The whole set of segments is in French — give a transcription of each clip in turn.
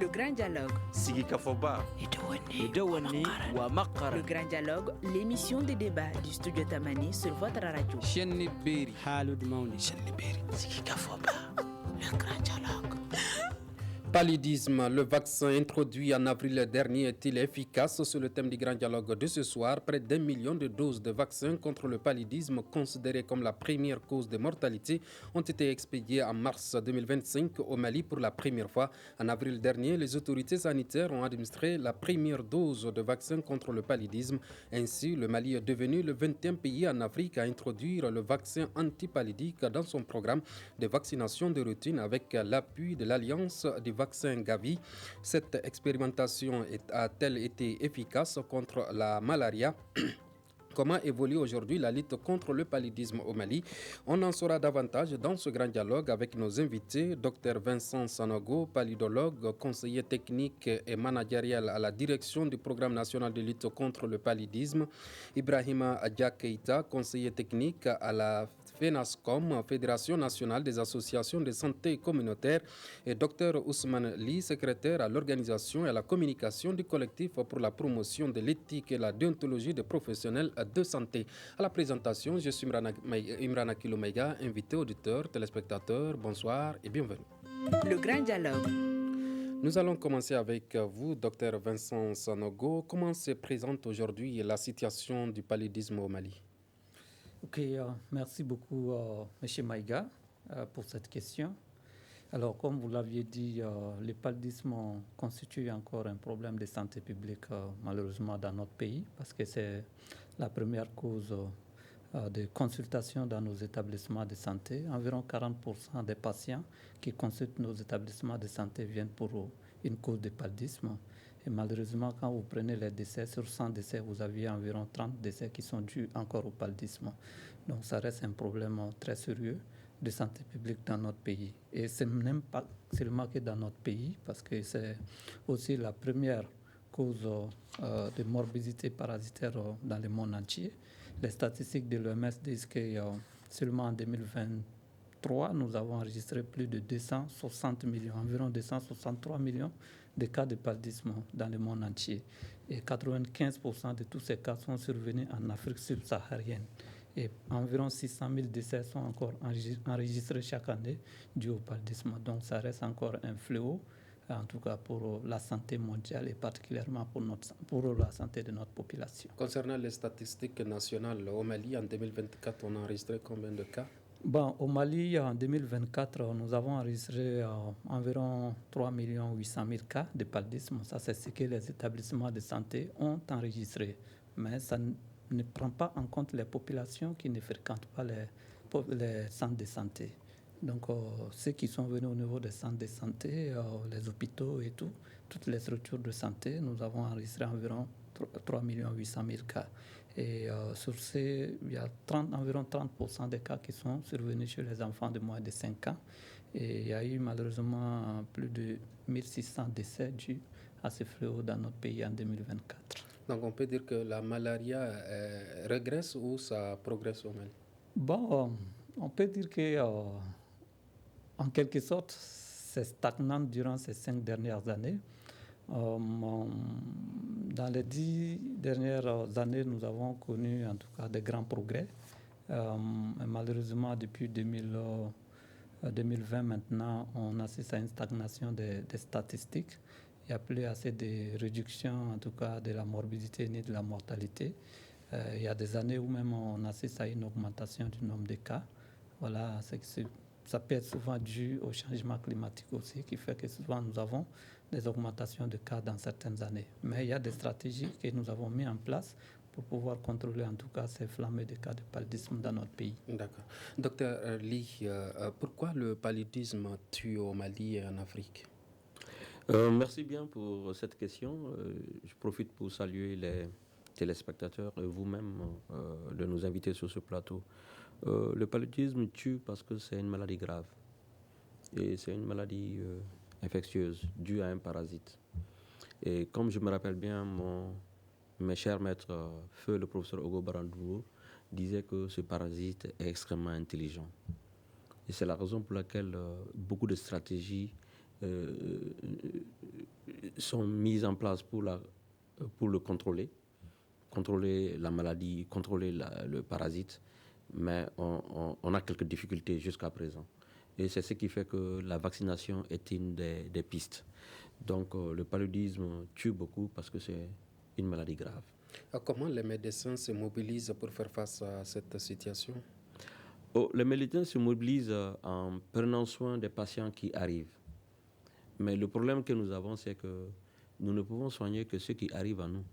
Le Grand Dialogue. Sigika Foba. Le Grand Dialogue, l'émission de débat du studio Tamani sur votre radio. Chenni Beri. Halud Mauni. Chenni Beri. Sigika Foba. Le Grand Dialogue. Paludisme, le vaccin introduit en avril dernier est-il efficace? Sur le thème du grand dialogue de ce soir, près d'1 million de doses de vaccins contre le paludisme, considérées comme la première cause de mortalité, ont été expédiées en mars 2025 au Mali pour la première fois. En avril dernier, les autorités sanitaires ont administré la première dose de vaccin contre le paludisme. Ainsi, le Mali est devenu le 20e pays en Afrique à introduire le vaccin antipaludique dans son programme de vaccination de routine avec l'appui de l'Alliance des vaccin Gavi. Cette expérimentation a-t-elle été efficace contre la malaria? Comment évolue aujourd'hui la lutte contre le paludisme au Mali? On en saura davantage dans ce grand dialogue avec nos invités. Dr Vincent Sanogo, paludologue, conseiller technique et managérial à la direction du Programme national de lutte contre le paludisme. Ibrahima Adja Keita, conseiller technique à la FENASCOM, Fédération nationale des associations de santé communautaire, et Dr Ousmane Li, secrétaire à l'organisation et à la communication du collectif pour la promotion de l'éthique et la déontologie des professionnels de santé. À la présentation, je suis Imrana Kilomega, invité auditeur, téléspectateur, bonsoir et bienvenue. Le Grand Dialogue. Nous allons commencer avec vous, Dr Vincent Sanogo. Comment se présente aujourd'hui la situation du paludisme au Mali? Ok, merci beaucoup, M. Maïga, pour cette question. Alors, comme vous l'aviez dit, le paludisme constitue encore un problème de santé publique, malheureusement, dans notre pays, parce que c'est la première cause de consultation dans nos établissements de santé. Environ 40% des patients qui consultent nos établissements de santé viennent pour une cause de paludisme. Et malheureusement, quand vous prenez les décès, sur 100 décès, vous aviez environ 30 décès qui sont dus encore au paludisme. Donc ça reste un problème très sérieux de santé publique dans notre pays. Et ce n'est même pas seulement que dans notre pays, parce que c'est aussi la première cause de morbidité parasitaire dans le monde entier. Les statistiques de l'OMS disent que seulement en 2023, nous avons enregistré plus de 260 millions, environ 263 millions de cas de paludisme dans le monde entier. Et 95% de tous ces cas sont survenus en Afrique subsaharienne. Et environ 600 000 décès sont encore enregistrés chaque année dus au paludisme. Donc ça reste encore un fléau, en tout cas pour la santé mondiale et particulièrement pour la santé de notre population. Concernant les statistiques nationales, au Mali, en 2024, on a enregistré combien de cas? Bon, au Mali, en 2024, nous avons enregistré environ 3 800 000 cas de paludisme. Ça, c'est ce que les établissements de santé ont enregistré. Mais ça ne prend pas en compte les populations qui ne fréquentent pas les centres de santé. Donc, ceux qui sont venus au niveau des centres de santé, les hôpitaux et tout, toutes les structures de santé, nous avons enregistré environ 3 800 000 cas. Et sur ces, il y a environ 30% des cas qui sont survenus chez les enfants de moins de 5 ans. Et il y a eu malheureusement plus de 1600 décès dus à ce fléau dans notre pays en 2024. Donc on peut dire que la malaria régresse ou ça progresse au Mali? Bon, on peut dire que en quelque sorte, c'est stagnant durant ces 5 dernières années. Dans les 10 dernières années, nous avons connu en tout cas des grands progrès. Malheureusement, depuis 2020 maintenant, on assiste à une stagnation des statistiques. Il n'y a plus assez de réduction, en tout cas, de la morbidité ni de la mortalité. Il y a des années où même on assiste à une augmentation du nombre de cas. Voilà, ça peut être souvent dû au changement climatique aussi, qui fait que souvent nous avons des augmentations de cas dans certaines années. Mais il y a des stratégies que nous avons mises en place pour pouvoir contrôler en tout cas ces flambées de cas de paludisme dans notre pays. D'accord. Docteur Li, pourquoi le paludisme tue au Mali et en Afrique? Merci bien pour cette question. Je profite pour saluer les téléspectateurs et vous-même de nous inviter sur ce plateau. Le paludisme tue parce que c'est une maladie grave et c'est une maladie infectieuse due à un parasite. Et comme je me rappelle bien, mes chers maîtres, feu le professeur Ogo Barandou disait que ce parasite est extrêmement intelligent. Et c'est la raison pour laquelle beaucoup de stratégies sont mises en place pour le contrôler la maladie, contrôler le parasite, mais on a quelques difficultés jusqu'à présent. Et c'est ce qui fait que la vaccination est une des pistes. Donc le paludisme tue beaucoup parce que c'est une maladie grave. Comment les médecins se mobilisent pour faire face à cette situation? Les médecins se mobilisent en prenant soin des patients qui arrivent. Mais le problème que nous avons, c'est que nous ne pouvons soigner que ceux qui arrivent à nous.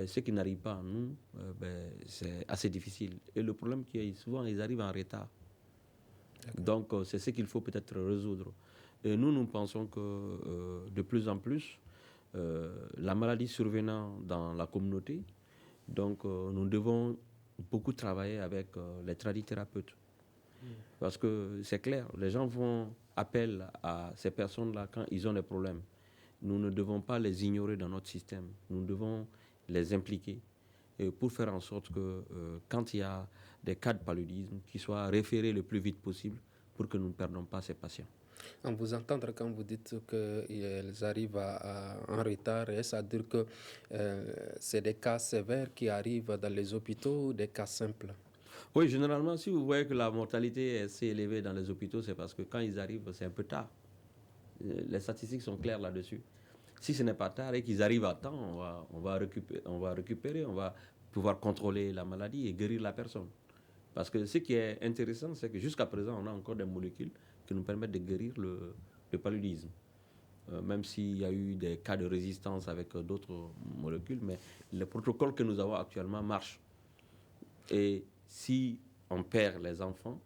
Ceux qui n'arrivent pas à nous, c'est assez difficile. Et le problème, c'est que souvent, ils arrivent en retard. Donc, c'est ce qu'il faut peut-être résoudre. Et nous pensons que de plus en plus, la maladie survenant dans la communauté, donc nous devons beaucoup travailler avec les tradithérapeutes. Parce que c'est clair, les gens font appel à ces personnes-là quand ils ont des problèmes. Nous ne devons pas les ignorer dans notre système. Nous devons les impliquer pour faire en sorte que quand il y a des cas de paludisme, qu'ils soient référés le plus vite possible pour que nous ne perdons pas ces patients. En vous entendre quand vous dites qu'ils arrivent en retard, est-ce à dire que c'est des cas sévères qui arrivent dans les hôpitaux ou des cas simples? Oui, généralement, si vous voyez que la mortalité est assez élevée dans les hôpitaux, c'est parce que quand ils arrivent, c'est un peu tard. Les statistiques sont claires là-dessus. Si ce n'est pas tard et qu'ils arrivent à temps, on va récupérer, on va pouvoir contrôler la maladie et guérir la personne. Parce que ce qui est intéressant, c'est que jusqu'à présent, on a encore des molécules qui nous permettent de guérir le paludisme. Même s'il y a eu des cas de résistance avec d'autres molécules, mais le protocole que nous avons actuellement marche. Et si on perd les enfants,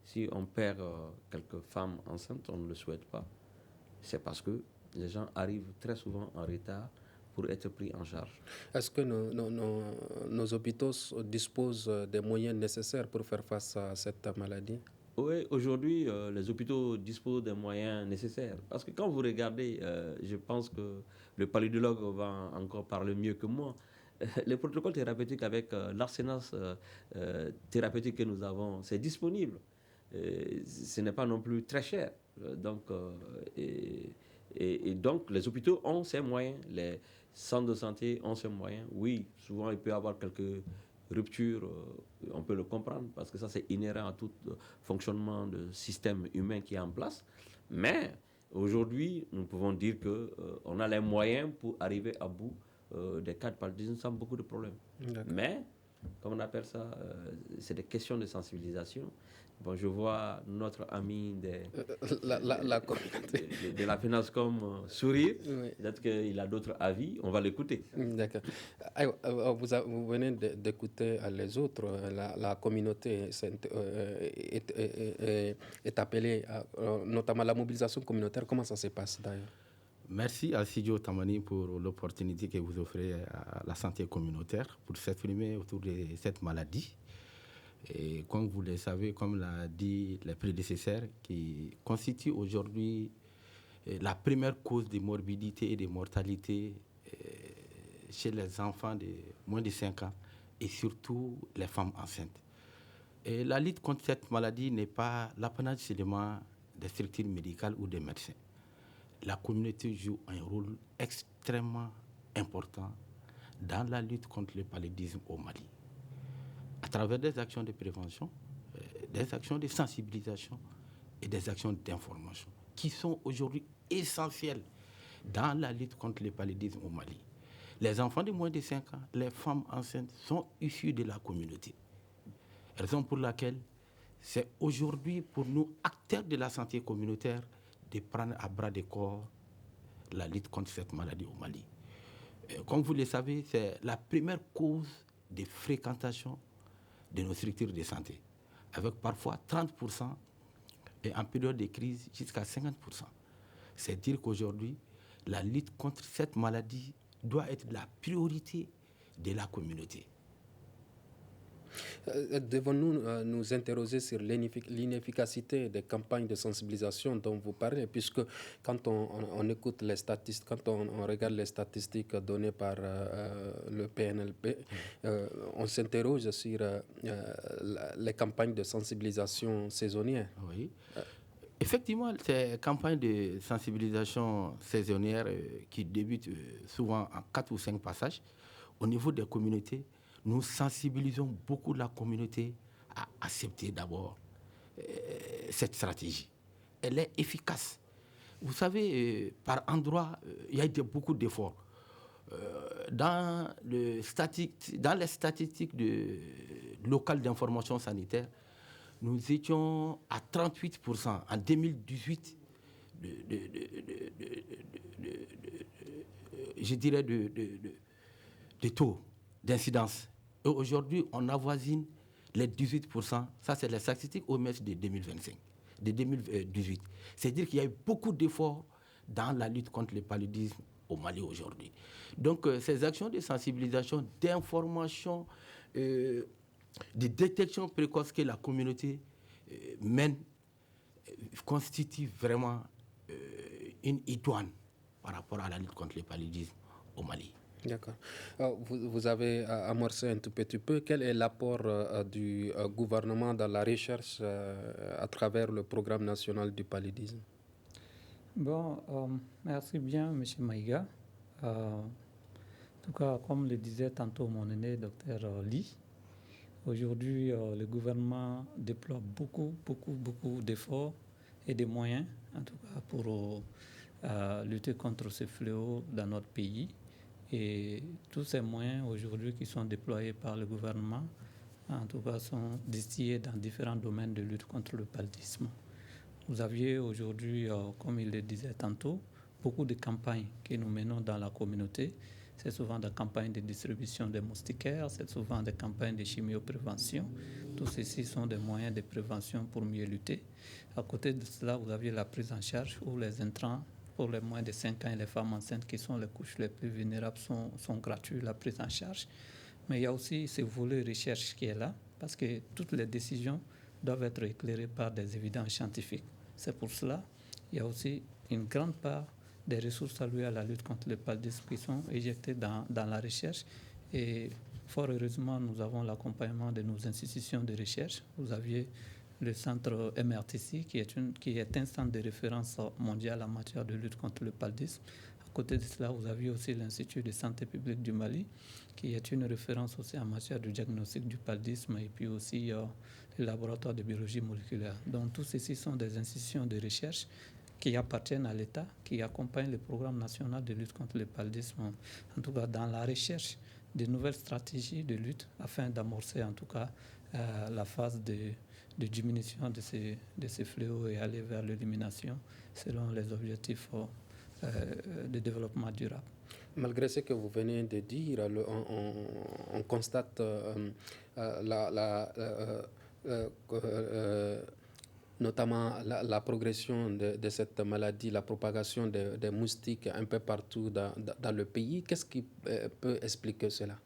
si on perd quelques femmes enceintes, on ne le souhaite pas. C'est parce que les gens arrivent très souvent en retard pour être pris en charge. Est-ce que nos hôpitaux disposent des moyens nécessaires pour faire face à cette maladie? Oui, aujourd'hui, les hôpitaux disposent des moyens nécessaires. Parce que quand vous regardez, je pense que le paludologue va encore parler mieux que moi. Les protocoles thérapeutiques avec l'arsenal thérapeutique que nous avons, c'est disponible. Ce n'est pas non plus très cher. Et donc, les hôpitaux ont ces moyens. Les centres de santé ont ces moyens. Oui, souvent, il peut y avoir quelques ruptures. On peut le comprendre parce que ça, c'est inhérent à tout fonctionnement de système humain qui est en place. Mais aujourd'hui, nous pouvons dire qu'on a les moyens pour arriver à bout des cas de paludisme sans beaucoup de problèmes. Mais, comme on appelle ça, c'est des questions de sensibilisation. Bon, je vois notre ami de la finance comme sourire. Oui. Peut-être qu'il a d'autres avis. On va l'écouter. D'accord. Vous venez d'écouter les autres. La communauté est appelée, notamment la mobilisation communautaire. Comment ça se passe d'ailleurs? Merci à Sidio Tamani pour l'opportunité que vous offrez à la santé communautaire pour s'exprimer autour de cette maladie. Et comme vous le savez, comme l'a dit les prédécesseurs, qui constitue aujourd'hui la première cause de morbidité et de mortalité chez les enfants de moins de 5 ans et surtout les femmes enceintes. Et la lutte contre cette maladie n'est pas l'apanage seulement des structures médicales ou des médecins. La communauté joue un rôle extrêmement important dans la lutte contre le paludisme au Mali, à travers des actions de prévention, des actions de sensibilisation et des actions d'information qui sont aujourd'hui essentielles dans la lutte contre le paludisme au Mali. Les enfants de moins de 5 ans, les femmes enceintes sont issus de la communauté. Raison pour laquelle c'est aujourd'hui pour nous, acteurs de la santé communautaire, de prendre à bras de corps la lutte contre cette maladie au Mali. Comme vous le savez, c'est la première cause de fréquentation de nos structures de santé, avec parfois 30% et en période de crise jusqu'à 50%. C'est dire qu'aujourd'hui, la lutte contre cette maladie doit être la priorité de la communauté. Devons-nous nous interroger sur l'inefficacité des campagnes de sensibilisation dont vous parlez, puisque quand on écoute les statistiques, quand on regarde les statistiques données par le PNLP, on s'interroge sur les campagnes de sensibilisation saisonnières. Oui. Effectivement, ces campagnes de sensibilisation saisonnière qui débutent souvent en 4 ou 5 passages, au niveau des communautés, nous sensibilisons beaucoup la communauté à accepter d'abord cette stratégie. Elle est efficace. Vous savez, par endroits, il y a beaucoup d'efforts. Dans les statistiques locales d'information sanitaire, nous étions à 38% en 2018 je dirais de taux d'incidence. Et aujourd'hui, on avoisine les 18%. Ça, c'est les statistiques OMS de 2025, de 2018. C'est-à-dire qu'il y a eu beaucoup d'efforts dans la lutte contre le paludisme au Mali aujourd'hui. Donc, ces actions de sensibilisation, d'information, de détection précoce que la communauté mène constituent vraiment une idoine par rapport à la lutte contre le paludisme au Mali. D'accord. Vous avez amorcé un tout petit peu. Quel est l'apport du gouvernement dans la recherche à travers le programme national du paludisme? Bon, merci bien, M. Maïga. En tout cas, comme le disait tantôt mon aîné, Dr Lee, aujourd'hui, le gouvernement déploie beaucoup d'efforts et de moyens, en tout cas, pour lutter contre ce fléau dans notre pays. Et tous ces moyens aujourd'hui qui sont déployés par le gouvernement, en tout cas, sont distillés dans différents domaines de lutte contre le paludisme. Vous aviez aujourd'hui, comme il le disait tantôt, beaucoup de campagnes que nous menons dans la communauté. C'est souvent des campagnes de distribution des moustiquaires, c'est souvent des campagnes de chimioprévention. Tous ceci sont des moyens de prévention pour mieux lutter. À côté de cela, vous aviez la prise en charge où les intrants pour les moins de 5 ans et les femmes enceintes qui sont les couches les plus vulnérables sont gratuits, la prise en charge. Mais il y a aussi ce volet recherche qui est là, parce que toutes les décisions doivent être éclairées par des évidences scientifiques. C'est pour cela qu'il y a aussi une grande part des ressources allouées à la lutte contre le paludisme qui sont éjectées dans la recherche. Et fort heureusement, nous avons l'accompagnement de nos institutions de recherche. Vous aviez le centre MRTC, qui est un centre de référence mondial en matière de lutte contre le paludisme. À côté de cela, vous aviez aussi l'Institut de santé publique du Mali, qui est une référence aussi en matière de diagnostic du paludisme, et puis aussi le laboratoire de biologie moléculaire. Donc, tous ceci sont des institutions de recherche qui appartiennent à l'État, qui accompagnent le programme national de lutte contre le paludisme, en tout cas dans la recherche de nouvelles stratégies de lutte, afin d'amorcer en tout cas la phase de diminution de ces fléaux et aller vers l'élimination selon les objectifs de développement durable. Malgré ce que vous venez de dire, on constate notamment la progression de cette maladie, la propagation des moustiques un peu partout dans le pays. Qu'est-ce qui peut expliquer cela?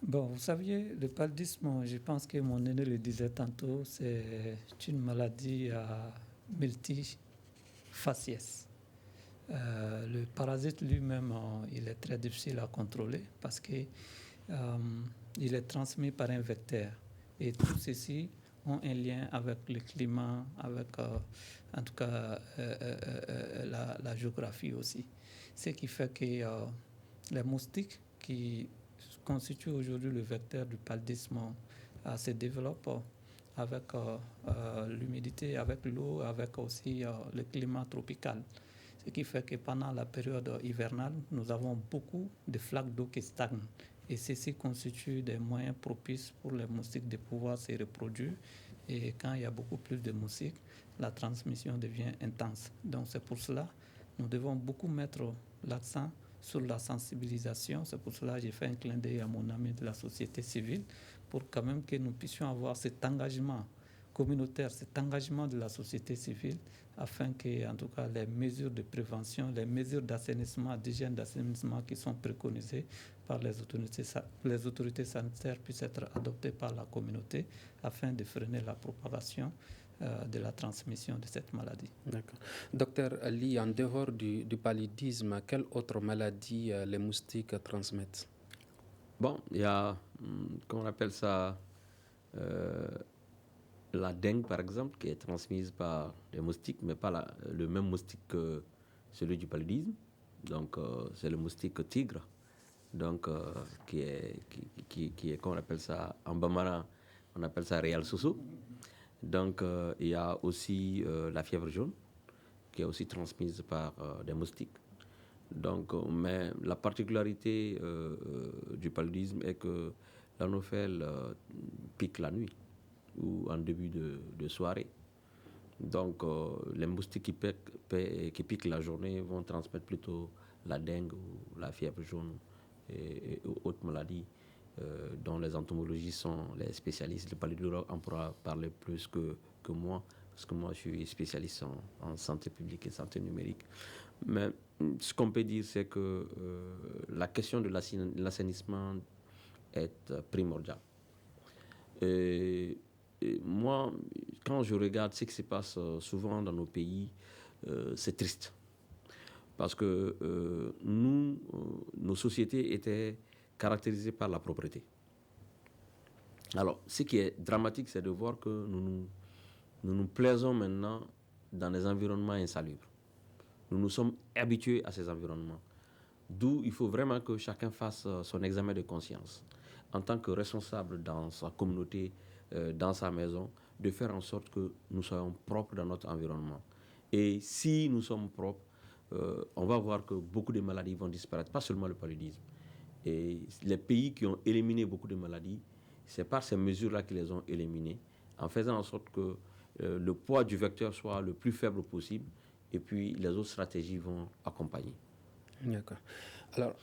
Bon, vous saviez, le paludisme, je pense que mon aîné le disait tantôt, c'est une maladie à multifaciès. Le parasite lui-même, il est très difficile à contrôler parce qu'il est transmis par un vecteur. Et tout ceci ont un lien avec le climat, avec en tout cas la géographie aussi. Ce qui fait que les moustiques qui constituent aujourd'hui le vecteur du paludisme se développent avec l'humidité, avec l'eau, avec aussi le climat tropical. Ce qui fait que pendant la période hivernale, nous avons beaucoup de flaques d'eau qui stagnent. Et ceci constitue des moyens propices pour les moustiques de pouvoir se reproduire. Et quand il y a beaucoup plus de moustiques, la transmission devient intense. Donc c'est pour cela que nous devons beaucoup mettre l'accent sur la sensibilisation. C'est pour cela que j'ai fait un clin d'œil à mon ami de la société civile pour quand même que nous puissions avoir cet engagement communautaire, cet engagement de la société civile afin que, en tout cas, les mesures de prévention, les mesures d'assainissement, d'hygiène d'assainissement qui sont préconisées par les autorités sanitaires puissent être adoptées par la communauté afin de freiner la propagation de la transmission de cette maladie. D'accord. Docteur Ali, en dehors du paludisme, quelle autre maladie les moustiques transmettent? Bon, il y a, comment on appelle ça, la dengue, par exemple, qui est transmise par les moustiques, mais pas le même moustique que celui du paludisme. Donc, c'est le moustique tigre, donc, qui est, comme on appelle ça, en bambara, on appelle ça Real Soso. Donc, il y a aussi la fièvre jaune, qui est aussi transmise par des moustiques. Donc, mais la particularité du paludisme est que l'anophèle pique la nuit ou en début de soirée. Donc, les moustiques qui piquent la journée vont transmettre plutôt la dengue ou la fièvre jaune et autres maladies dont les entomologistes sont les spécialistes. Le paludologue en pourra parler plus que moi, parce que moi, je suis spécialiste en santé publique et santé numérique. Mais ce qu'on peut dire, c'est que la question de l'assainissement est primordiale. Et moi, quand je regarde ce qui se passe souvent dans nos pays, c'est triste. Parce que nos sociétés étaient caractérisées par la propreté. Alors, ce qui est dramatique, c'est de voir que nous nous plaisons maintenant dans des environnements insalubres. Nous nous sommes habitués à ces environnements. D'où il faut vraiment que chacun fasse son examen de conscience. En tant que responsable dans sa communauté, dans sa maison, de faire en sorte que nous soyons propres dans notre environnement. Et si nous sommes propres, on va voir que beaucoup de maladies vont disparaître, pas seulement le paludisme. Et les pays qui ont éliminé beaucoup de maladies, c'est par ces mesures-là qu'ils les ont éliminées, en faisant en sorte que le poids du vecteur soit le plus faible possible, et puis les autres stratégies vont accompagner. D'accord. Alors,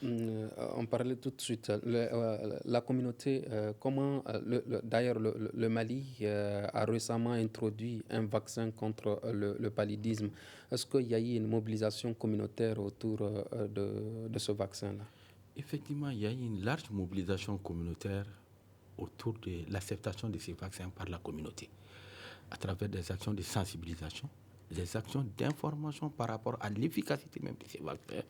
on parlait tout de suite, la communauté, d'ailleurs le Mali a récemment introduit un vaccin contre le paludisme. Est-ce qu'il y a eu une mobilisation communautaire autour de ce vaccin-là? Effectivement, il y a eu une large mobilisation communautaire autour de l'acceptation de ces vaccins par la communauté, à travers des actions de sensibilisation, des actions d'information par rapport à l'efficacité même de ces vaccins,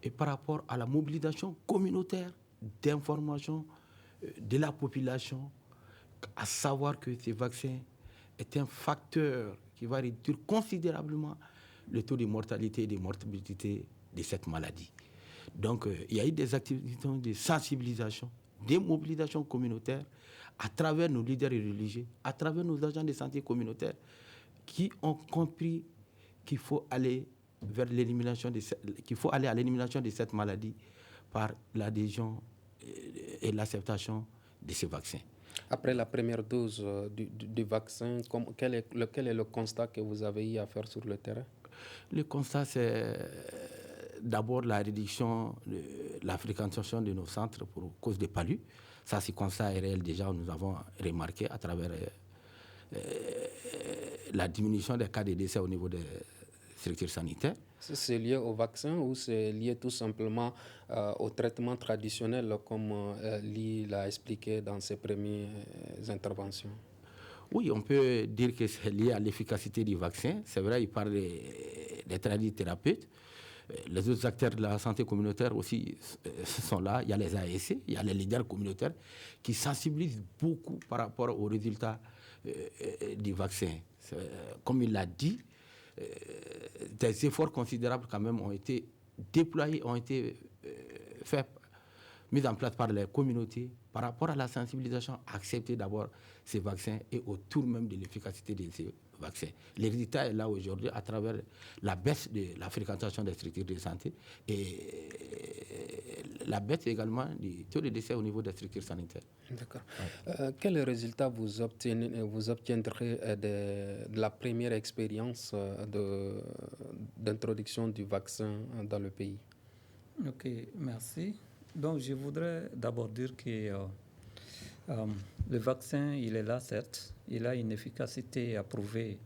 et par rapport à la mobilisation communautaire d'information de la population, à savoir que ces vaccins est un facteur qui va réduire considérablement le taux de mortalité et de morbidité de cette maladie. Donc, il y a eu des activités de sensibilisation, de mobilisation communautaire à travers nos leaders religieux, à travers nos agents de santé communautaire qui ont compris qu'il faut aller vers l'élimination à l'élimination de cette maladie par l'adhésion et l'acceptation de ces vaccins. Après la première dose du vaccin, quel est le constat que vous avez eu à faire sur le terrain? Le constat, c'est d'abord la réduction de la fréquentation de nos centres pour cause de palud. Ça, ce constat est réel déjà, nous avons remarqué à travers la diminution des cas de décès au niveau des structures sanitaires. C'est lié au vaccin ou c'est lié tout simplement au traitement traditionnel comme Lee l'a expliqué dans ses premières interventions? Oui, on peut dire que c'est lié à l'efficacité du vaccin. C'est vrai, il parle des tradithérapeutes. Les autres acteurs de la santé communautaire aussi sont là. Il y a les ASC, il y a les leaders communautaires qui sensibilisent beaucoup par rapport aux résultats du vaccin. Comme il l'a dit, des efforts considérables quand même ont été déployés, ont été mis en place par les communautés par rapport à la sensibilisation, accepter d'abord ces vaccins et autour même de l'efficacité de ces vaccins. Le résultat est là aujourd'hui à travers la baisse de la fréquentation des structures de santé et la baisse également du taux de décès au niveau des structures sanitaires. D'accord. Ouais. Quels résultats vous obtiendrez de la première expérience d'introduction du vaccin dans le pays? Ok, merci. Donc, je voudrais d'abord dire que le vaccin, il est là, certes. Il a une efficacité approuvée.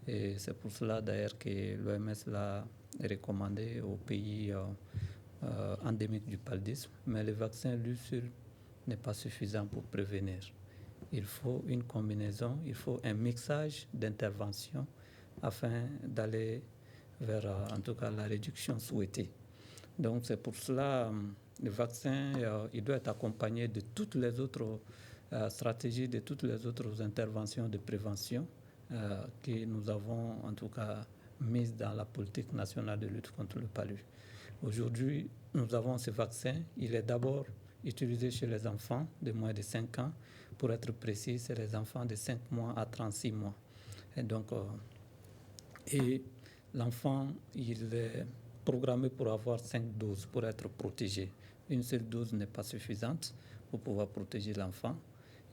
Et c'est pour cela, d'ailleurs, que l'OMS l'a recommandé aux pays endémiques du paludisme. Mais le vaccin, lui seul, n'est pas suffisant pour prévenir. Il faut une combinaison, il faut un mixage d'interventions afin d'aller vers, en tout cas, la réduction souhaitée. Donc, c'est pour cela le vaccin, il doit être accompagné de toutes les autres stratégie de toutes les autres interventions de prévention que nous avons en tout cas mises dans la politique nationale de lutte contre le palu. Aujourd'hui, nous avons ce vaccin. Il est d'abord utilisé chez les enfants de moins de 5 ans. Pour être précis, c'est les enfants de 5 mois à 36 mois. Et donc, l'enfant, il est programmé pour avoir 5 doses pour être protégé. Une seule dose n'est pas suffisante pour pouvoir protéger l'enfant.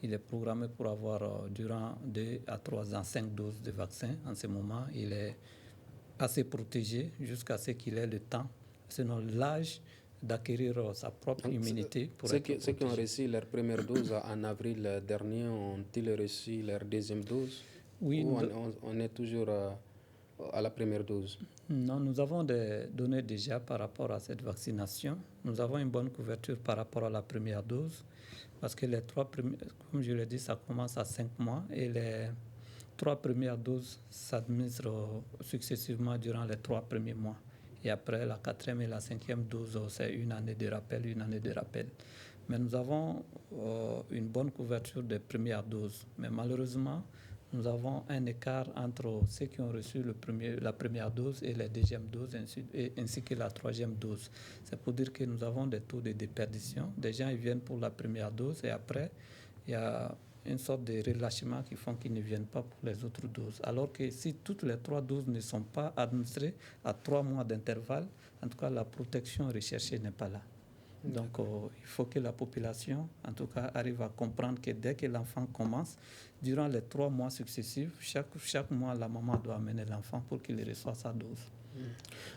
Il est programmé pour avoir durant 2 à 3 ans 5 doses de vaccin. En ce moment, il est assez protégé jusqu'à ce qu'il ait le temps, selon l'âge, d'acquérir sa propre immunité. Ceux qui ont reçu leur première dose en avril dernier, ont-ils reçu leur deuxième dose? Oui. Ou on est toujours à la première dose? Non, nous avons des données déjà par rapport à cette vaccination. Nous avons une bonne couverture par rapport à la première dose, parce que les 3 premières, comme je l'ai dit, ça commence à 5 mois et les 3 premières doses s'administrent successivement durant les 3 premiers mois. Et après, la 4e et la 5e dose, c'est une année de rappel. Mais nous avons une bonne couverture des premières doses. Mais malheureusement, nous avons un écart entre ceux qui ont reçu la première dose et la deuxième dose, ainsi que la 3e dose. C'est pour dire que nous avons des taux de déperdition. Des gens ils viennent pour la première dose et après, il y a une sorte de relâchement qui font qu'ils ne viennent pas pour les autres doses. Alors que si toutes les 3 doses ne sont pas administrées à 3 mois d'intervalle, en tout cas la protection recherchée n'est pas là. Donc il faut que la population, en tout cas, arrive à comprendre que dès que l'enfant commence, durant les 3 mois successifs, chaque mois, la maman doit amener l'enfant pour qu'il reçoive sa dose.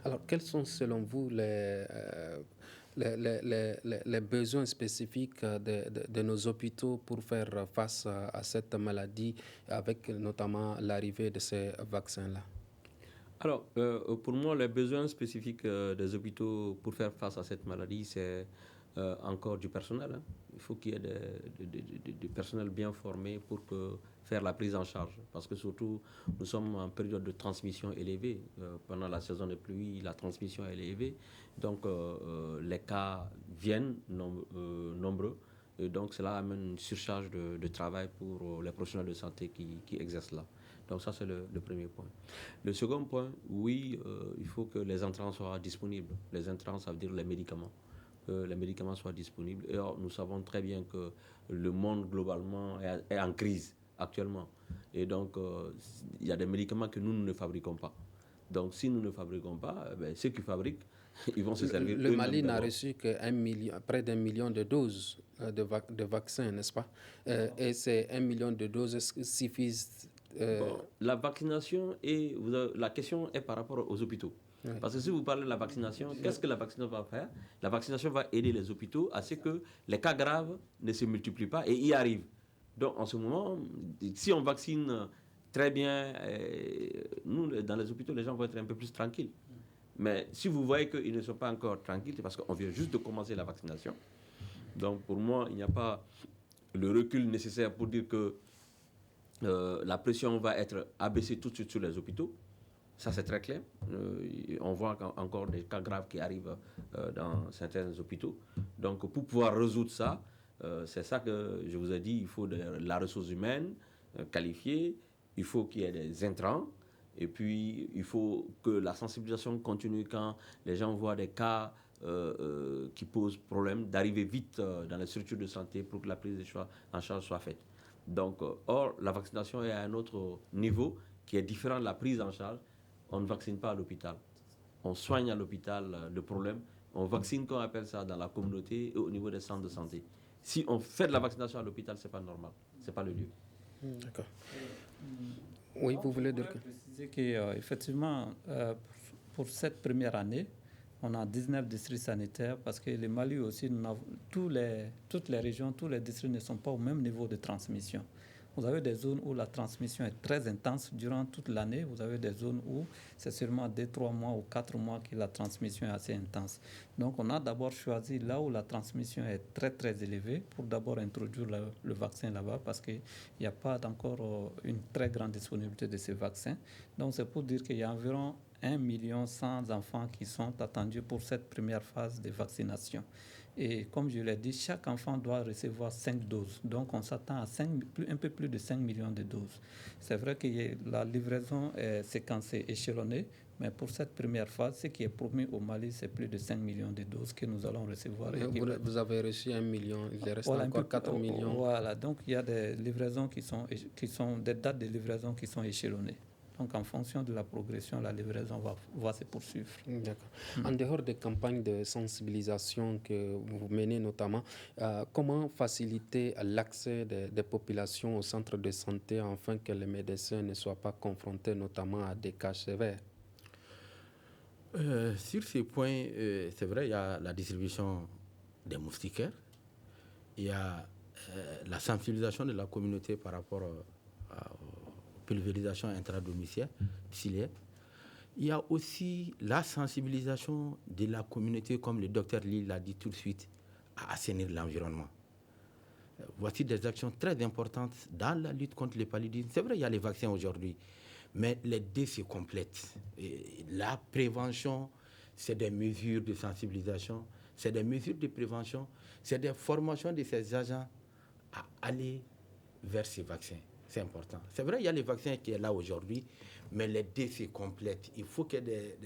Alors, quels sont selon vous les besoins spécifiques de nos hôpitaux pour faire face à cette maladie, avec notamment l'arrivée de ces vaccins-là? Alors, pour moi, les besoins spécifiques des hôpitaux pour faire face à cette maladie, c'est encore du personnel. Hein. Il faut qu'il y ait du personnel bien formé pour faire la prise en charge. Parce que surtout, nous sommes en période de transmission élevée. Pendant la saison des pluies, la transmission est élevée. Donc, les cas viennent nombreux. Et donc, cela amène une surcharge de travail pour les professionnels de santé qui exercent là. Donc ça, c'est le premier point. Le second point, oui, il faut que les intrants soient disponibles. Les intrants, ça veut dire les médicaments. Les médicaments soient disponibles. Et or, nous savons très bien que le monde, globalement, est en crise actuellement. Et donc, il y a des médicaments que nous ne fabriquons pas. Donc, si nous ne fabriquons pas, ceux qui fabriquent, ils vont se servir. Le Mali n'a reçu que près d'1 million de doses de vaccins, n'est-ce pas? Et ces 1 million de doses suffisent. La vaccination la question est par rapport aux hôpitaux. Oui. Parce que si vous parlez de la vaccination, qu'est-ce que la vaccination va faire? La vaccination va aider les hôpitaux à ce que les cas graves ne se multiplient pas et y arrivent. Donc en ce moment, si on vaccine très bien, nous, dans les hôpitaux, les gens vont être un peu plus tranquilles. Mais si vous voyez qu'ils ne sont pas encore tranquilles, c'est parce qu'on vient juste de commencer la vaccination. Donc pour moi, il n'y a pas le recul nécessaire pour dire que la pression va être abaissée tout de suite sur les hôpitaux. Ça, c'est très clair. On voit encore des cas graves qui arrivent dans certains hôpitaux. Donc, pour pouvoir résoudre ça, c'est ça que je vous ai dit, il faut de la ressource humaine qualifiée, il faut qu'il y ait des intrants, et puis il faut que la sensibilisation continue quand les gens voient des cas qui posent problème, d'arriver vite dans les structures de santé pour que la prise en charge soit faite. Donc, or, la vaccination est à un autre niveau qui est différent de la prise en charge. On ne vaccine pas à l'hôpital. On soigne à l'hôpital le problème. On vaccine, comme on appelle ça, dans la communauté et au niveau des centres de santé. Si on fait de la vaccination à l'hôpital, ce n'est pas normal. Ce n'est pas le lieu. D'accord. Oui, vous voulez dire que... préciser qu'effectivement, pour cette première année, on a 19 districts sanitaires parce que le Mali aussi, toutes les régions, tous les districts ne sont pas au même niveau de transmission. Vous avez des zones où la transmission est très intense durant toute l'année. Vous avez des zones où c'est seulement 2, 3 mois ou 4 mois que la transmission est assez intense. Donc, on a d'abord choisi là où la transmission est très, très élevée pour d'abord introduire le vaccin là-bas parce qu'il n'y a pas encore une très grande disponibilité de ces vaccins. Donc, c'est pour dire qu'il y a environ 1 100 000 enfants qui sont attendus pour cette première phase de vaccination. Et comme je l'ai dit, chaque enfant doit recevoir 5 doses. Donc on s'attend à un peu plus de 5 millions de doses. C'est vrai que la livraison est séquencée, échelonnée, mais pour cette première phase, ce qui est promis au Mali, c'est plus de 5 millions de doses que nous allons recevoir. Vous avez reçu 1 million, il reste encore 4 millions. Voilà, donc il y a des livraisons qui sont des dates de livraison qui sont échelonnées. Donc, en fonction de la progression, la livraison va se poursuivre. D'accord. En dehors des campagnes de sensibilisation que vous menez notamment, comment faciliter l'accès des populations aux centres de santé afin que les médecins ne soient pas confrontés notamment à des cas sévères? Sur ces points, c'est vrai, il y a la distribution des moustiquaires, il y a la sensibilisation de la communauté par rapport à pulvérisation intradomiciliaire. Il y a aussi la sensibilisation de la communauté, comme le docteur Lee l'a dit tout de suite, à assainir l'environnement. Voici des actions très importantes dans la lutte contre le paludisme. C'est vrai, il y a les vaccins aujourd'hui, mais les deux se complètent. Et la prévention, c'est des mesures de sensibilisation, c'est des mesures de prévention, c'est des formations de ces agents à aller vers ces vaccins. C'est important. C'est vrai, il y a les vaccins qui sont là aujourd'hui, mais les deux se complètent. Il faut que les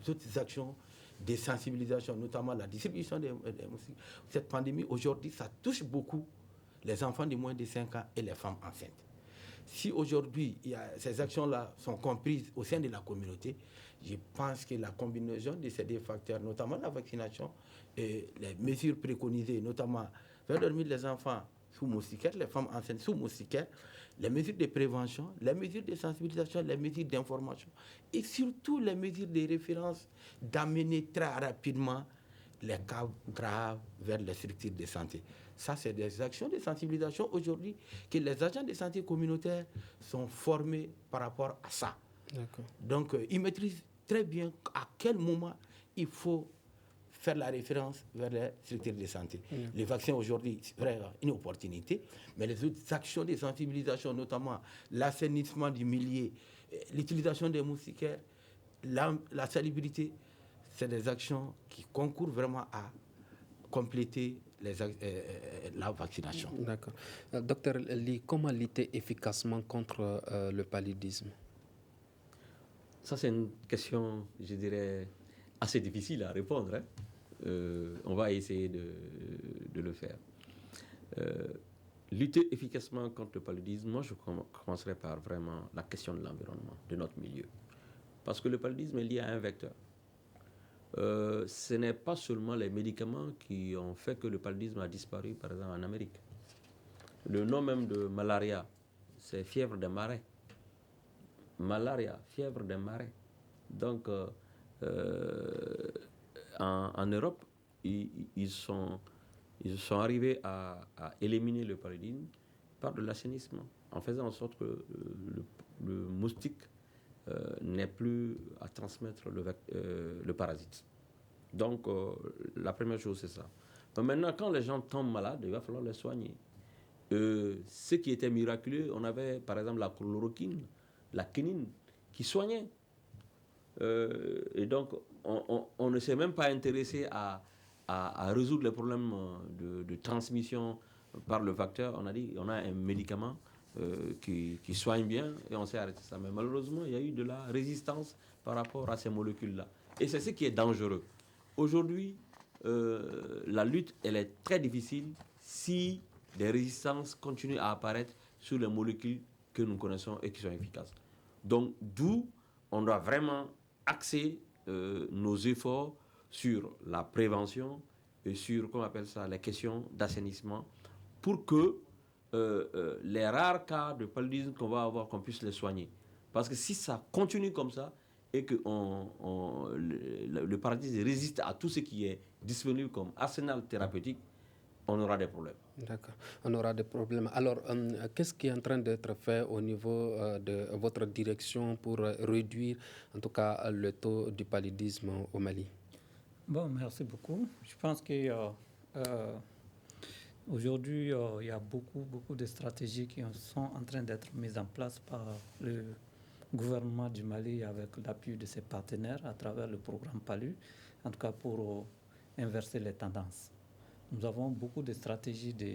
autres actions de sensibilisation, notamment la distribution des moustiques. Cette pandémie, aujourd'hui, ça touche beaucoup les enfants de moins de 5 ans et les femmes enceintes. Si aujourd'hui, ces actions-là sont comprises au sein de la communauté, je pense que la combinaison de ces deux facteurs, notamment la vaccination et les mesures préconisées, notamment faire dormir les enfants sous moustiquaire, les femmes enceintes sous moustiquaire, les mesures de prévention, les mesures de sensibilisation, les mesures d'information et surtout les mesures de référence d'amener très rapidement les cas graves vers les structures de santé. Ça, c'est des actions de sensibilisation aujourd'hui que les agents de santé communautaire sont formés par rapport à ça. D'accord. Donc, ils maîtrisent très bien à quel moment il faut faire la référence vers les structures de santé. Les vaccins aujourd'hui, c'est vrai, une opportunité, mais les autres actions de sensibilisation, notamment l'assainissement du milieu, l'utilisation des moustiquaires, la salubrité, c'est des actions qui concourent vraiment à compléter la vaccination. D'accord. Docteur Lee, comment lutter efficacement contre le paludisme? Ça, c'est une question, je dirais, assez difficile à répondre. Hein. On va essayer de le faire. Lutter efficacement contre le paludisme, moi, je commencerai par vraiment la question de l'environnement, de notre milieu. Parce que le paludisme est lié à un vecteur. Ce n'est pas seulement les médicaments qui ont fait que le paludisme a disparu, par exemple, en Amérique. Le nom même de malaria, c'est fièvre des marais. Malaria, fièvre des marais. Donc, en Europe, ils sont arrivés à éliminer le paludisme par de l'assainissement, en faisant en sorte que le moustique n'ait plus à transmettre le parasite. Donc, la première chose, c'est ça. Mais maintenant, quand les gens tombent malades, il va falloir les soigner. Ce qui était miraculeux, on avait par exemple la chloroquine, la quinine, qui soignait. Et donc, on ne s'est même pas intéressé à résoudre les problèmes de transmission par le vecteur. On a dit, on a un médicament qui soigne bien et on s'est arrêté ça. Mais malheureusement, il y a eu de la résistance par rapport à ces molécules-là. Et c'est ce qui est dangereux. Aujourd'hui, la lutte, elle est très difficile si des résistances continuent à apparaître sur les molécules que nous connaissons et qui sont efficaces. Donc, d'où on doit vraiment axer nos efforts sur la prévention et sur, comment on appelle ça, les questions d'assainissement pour que les rares cas de paludisme qu'on va avoir, qu'on puisse les soigner. Parce que si ça continue comme ça et que le paludisme résiste à tout ce qui est disponible comme arsenal thérapeutique, on aura des problèmes. D'accord, on aura des problèmes. Alors, qu'est-ce qui est en train d'être fait au niveau de votre direction pour réduire, en tout cas, le taux du paludisme au Mali? Bon, merci beaucoup. Je pense que aujourd'hui, il y a beaucoup de stratégies qui sont en train d'être mises en place par le gouvernement du Mali avec l'appui de ses partenaires à travers le programme PALU, en tout cas pour inverser les tendances. Nous avons beaucoup de stratégies de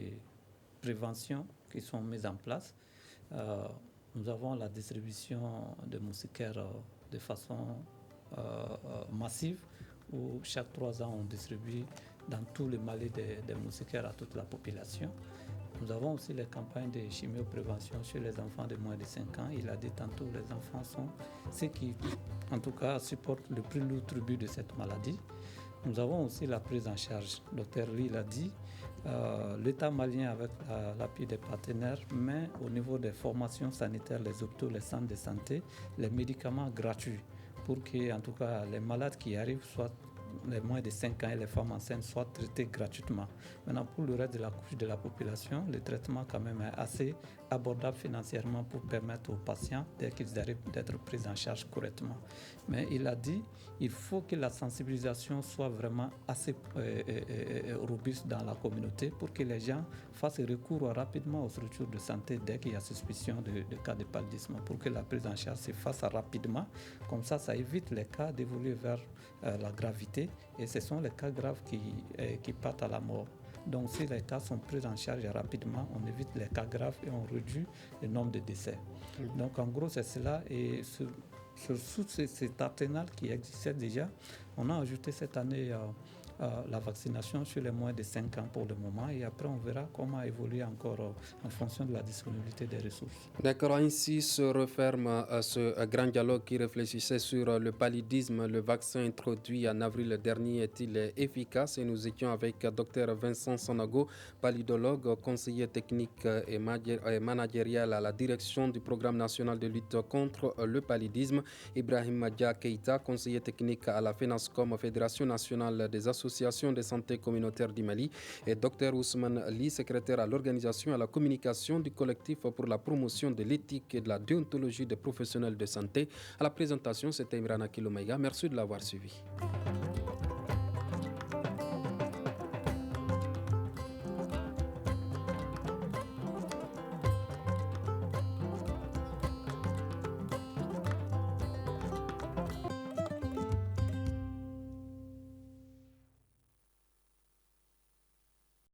prévention qui sont mises en place. Nous avons la distribution de moustiquaires de façon massive, où chaque 3 ans, on distribue dans tout le Mali des moustiquaires à toute la population. Nous avons aussi les campagnes de chimioprévention chez les enfants de moins de 5 ans. Il a dit tantôt, les enfants sont ceux qui, en tout cas, supportent le plus lourd tribut de cette maladie. Nous avons aussi la prise en charge. Dr Lee l'a dit, l'État malien avec l'appui des partenaires met au niveau des formations sanitaires, les hôpitaux, les centres de santé, les médicaments gratuits pour que, en tout cas, les malades qui arrivent soient les moins de 5 ans et les femmes enceintes soient traitées gratuitement. Maintenant, pour le reste de la couche de la population, le traitement quand même est assez abordable financièrement pour permettre aux patients, dès qu'ils arrivent, d'être pris en charge correctement. Mais il a dit, il faut que la sensibilisation soit vraiment assez robuste dans la communauté pour que les gens fassent recours rapidement aux structures de santé dès qu'il y a suspicion de cas de paludisme, pour que la prise en charge se fasse rapidement. Comme ça évite les cas d'évoluer vers la gravité, et ce sont les cas graves qui partent à la mort. Donc si les cas sont pris en charge rapidement, on évite les cas graves et on réduit le nombre de décès. Donc en gros c'est cela, et sous cet arsenal qui existait déjà, on a ajouté cette année la vaccination sur les moins de 5 ans pour le moment, et après on verra comment évoluer encore en fonction de la disponibilité des ressources. D'accord, ainsi se referme ce grand dialogue qui réfléchissait sur le paludisme. Le vaccin introduit en avril dernier est-il efficace? Et nous étions avec Dr Vincent Sonago, paludologue, conseiller technique et managérial à la direction du programme national de lutte contre le paludisme, Ibrahim Madia Keita, conseiller technique à la FENASCOM, Fédération nationale des associations de santé communautaire du Mali, et Dr Ousmane Ly, secrétaire à l'organisation et à la communication du collectif pour la promotion de l'éthique et de la déontologie des professionnels de santé. À la présentation, c'était Imrana Kilomaïga. Merci de l'avoir suivi.